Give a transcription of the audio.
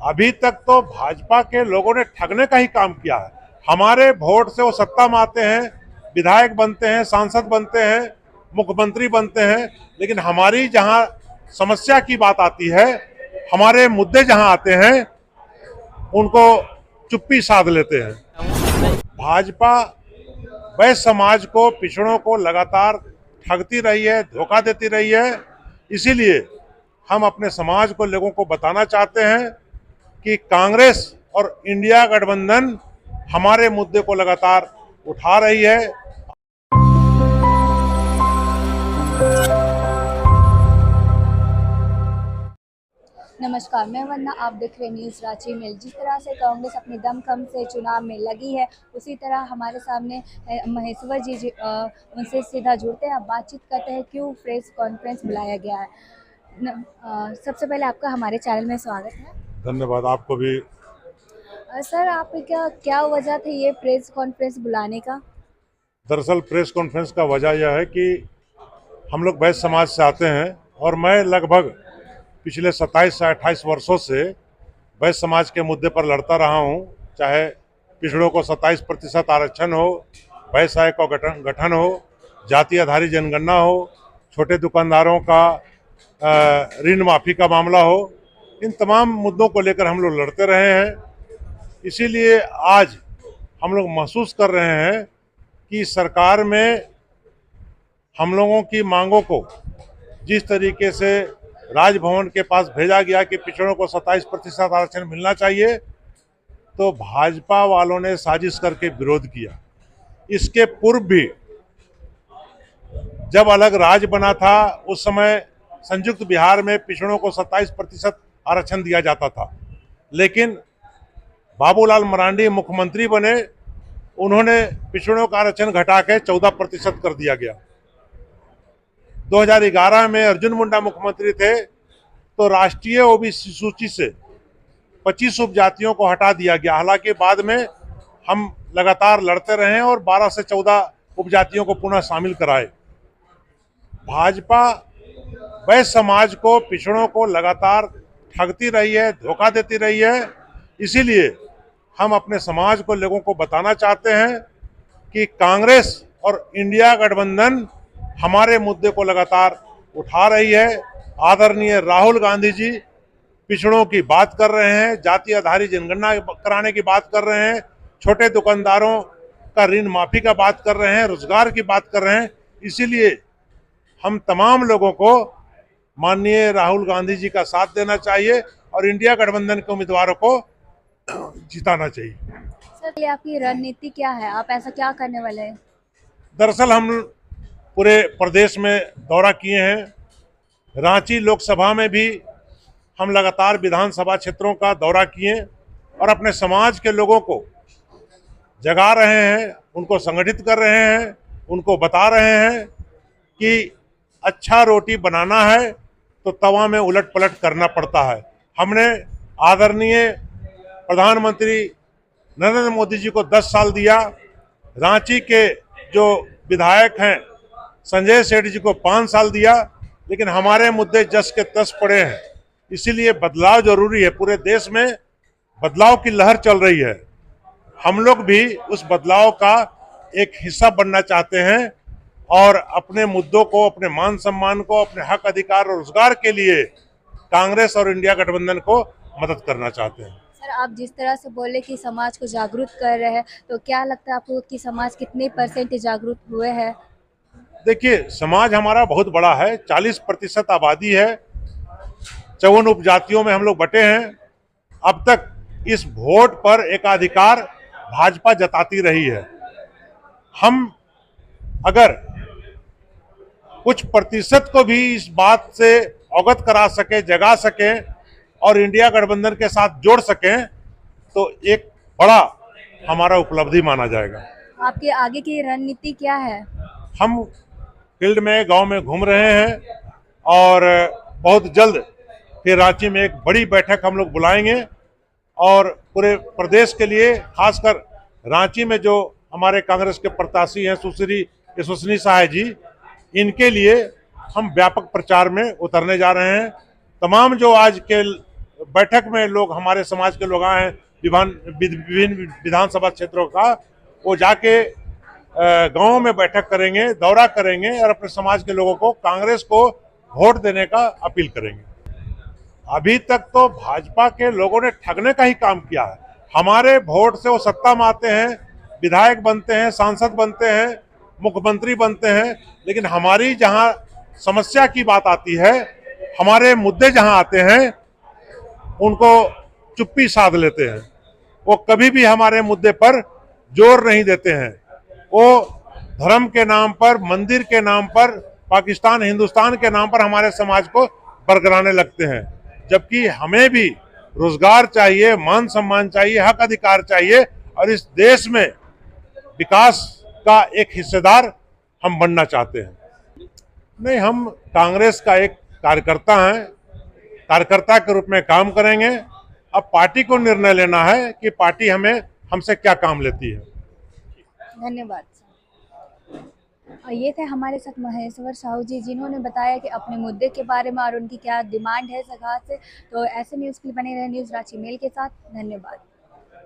अभी तक तो भाजपा के लोगों ने ठगने का ही काम किया है। हमारे वोट से वो सत्ता में आते हैं, विधायक बनते हैं, सांसद बनते हैं, मुख्यमंत्री बनते हैं, लेकिन हमारी जहां समस्या की बात आती है, हमारे मुद्दे जहां आते हैं, उनको चुप्पी साध लेते हैं। भाजपा वैश्य समाज को, पिछड़ों को लगातार ठगती रही है, धोखा देती रही है। इसीलिए हम अपने समाज को, लोगों को बताना चाहते हैं कि कांग्रेस और इंडिया गठबंधन हमारे मुद्दे को लगातार उठा रही है। नमस्कार, मैं वंदना, आप देख रहे न्यूज़ रांची मेल। जिस तरह से कांग्रेस अपनी दमखम से चुनाव में लगी है, उसी तरह हमारे सामने महेश्वर जी उनसे सीधा जुड़ते हैं, बातचीत करते हैं क्यों प्रेस कॉन्फ्रेंस बुलाया गया है। सबसे पहले आपका हमारे चैनल में स्वागत है। धन्यवाद, आपको भी। सर, आप क्या क्या वजह थी ये प्रेस कॉन्फ्रेंस बुलाने का? दरअसल प्रेस कॉन्फ्रेंस का वजह यह है कि हम लोग वैश्य समाज से आते हैं और मैं लगभग पिछले 27 से 28 वर्षों से वैश्य समाज के मुद्दे पर लड़ता रहा हूं। चाहे पिछड़ों को 27% आरक्षण हो, वैश्य आयोग का गठन हो, जाति आधारित जनगणना हो, छोटे दुकानदारों का ऋण माफी का मामला हो, इन तमाम मुद्दों को लेकर हम लोग लड़ते रहे हैं। इसीलिए आज हम लोग महसूस कर रहे हैं कि सरकार में हम लोगों की मांगों को जिस तरीके से राजभवन के पास भेजा गया कि पिछड़ों को 27% आरक्षण मिलना चाहिए, तो भाजपा वालों ने साजिश करके विरोध किया। इसके पूर्व भी जब अलग राज्य बना था, उस समय संयुक्त बिहार में पिछड़ों को 27% आरक्षण दिया जाता था, लेकिन बाबूलाल मरांडी मुख्यमंत्री बने, उन्होंने पिछड़ों का आरक्षण घटा के 14% कर दिया गया। 2011 में अर्जुन मुंडा मुख्यमंत्री थे, तो राष्ट्रीय ओबीसी सूची से 25 उपजातियों को हटा दिया गया। हालांकि बाद में हम लगातार लड़ते रहे और 12 से 14 उपजातियों को पुनः शामिल कराए। भाजपा वैश्य समाज को, पिछड़ों को लगातार ठगती रही है, धोखा देती रही है। इसीलिए हम अपने समाज को, लोगों को बताना चाहते हैं कि कांग्रेस और इंडिया गठबंधन हमारे मुद्दे को लगातार उठा रही है। आदरणीय राहुल गांधी जी पिछड़ों की बात कर रहे हैं, जाति आधारित जनगणना कराने की बात कर रहे हैं, छोटे दुकानदारों का ऋण माफी का बात कर रहे हैं, रोजगार की बात कर रहे हैं। इसीलिए हम तमाम लोगों को माननीय राहुल गांधी जी का साथ देना चाहिए और इंडिया गठबंधन के उम्मीदवारों को जिताना चाहिए। सर, ये आपकी रणनीति क्या है? आप ऐसा क्या करने वाले हैं? दरअसल हम पूरे प्रदेश में दौरा किए हैं। रांची लोकसभा में भी हम लगातार विधानसभा क्षेत्रों का दौरा किए और अपने समाज के लोगों को जगा रहे हैं, उनको संगठित कर रहे हैं, उनको बता रहे हैं कि अच्छा रोटी बनाना है तो तवा में उलट पलट करना पड़ता है। हमने आदरणीय प्रधानमंत्री नरेंद्र मोदी जी को 10 साल दिया, रांची के जो विधायक हैं संजय सेठ जी को 5 साल दिया, लेकिन हमारे मुद्दे जस के तस पड़े हैं। इसीलिए बदलाव जरूरी है। पूरे देश में बदलाव की लहर चल रही है, हम लोग भी उस बदलाव का एक हिस्सा बनना चाहते हैं और अपने मुद्दों को, अपने मान सम्मान को, अपने हक अधिकार और रोजगार के लिए कांग्रेस और इंडिया गठबंधन को मदद करना चाहते हैं। सर, आप जिस तरह से बोले कि समाज को जागरूक कर रहे हैं, तो क्या लगता है आपको कि समाज कितने % जागरूक हुए हैं? देखिए, समाज हमारा बहुत बड़ा है, 40% आबादी है, 54 उपजातियों में हम लोग बटे हैं। अब तक इस वोट पर एकाधिकार भाजपा जताती रही है। हम अगर कुछ प्रतिशत को भी इस बात से अवगत करा सके, जगा सकें और इंडिया गठबंधन के साथ जोड़ सकें, तो एक बड़ा हमारा उपलब्धि माना जाएगा। आपकी आगे की रणनीति क्या है? हम फील्ड में, गांव में घूम रहे हैं और बहुत जल्द फिर रांची में एक बड़ी बैठक हम लोग बुलाएंगे और पूरे प्रदेश के लिए, खासकर रांची में जो हमारे कांग्रेस के प्रत्याशी हैं सुश्री यशस्विनी सहाय जी, इनके लिए हम व्यापक प्रचार में उतरने जा रहे हैं। तमाम जो आज के बैठक में लोग, हमारे समाज के लोग आए हैं विभिन्न विधानसभा क्षेत्रों का, वो जाके गांव में बैठक करेंगे, दौरा करेंगे और अपने समाज के लोगों को कांग्रेस को वोट देने का अपील करेंगे। अभी तक तो भाजपा के लोगों ने ठगने का ही काम किया है। हमारे वोट से वो सत्ता में आते हैं, विधायक बनते हैं, सांसद बनते हैं, मुख्यमंत्री बनते हैं, लेकिन हमारी जहां समस्या की बात आती है, हमारे मुद्दे जहां आते हैं, उनको चुप्पी साध लेते हैं। वो कभी भी हमारे मुद्दे पर जोर नहीं देते हैं। वो धर्म के नाम पर, मंदिर के नाम पर, पाकिस्तान हिंदुस्तान के नाम पर हमारे समाज को बरगलाने लगते हैं, जबकि हमें भी रोजगार चाहिए, मान सम्मान चाहिए, हक अधिकार चाहिए और इस देश में विकास का एक हिस्सेदार हम बनना चाहते हैं। नहीं, हम कांग्रेस का एक कार्यकर्ता हैं, कार्यकर्ता के रूप में काम करेंगे। अब पार्टी को निर्णय लेना है कि पार्टी हमसे क्या काम लेती है। धन्यवाद सर। और ये थे हमारे साथ महेश्वर साहू जी, जिन्होंने बताया कि अपने मुद्दे के बारे में और उनकी क्या डिमांड है सरकार से। तो ऐसे न्यूज़ के लिए बने रहे न्यूज़ रांची मेल के साथ। धन्यवाद।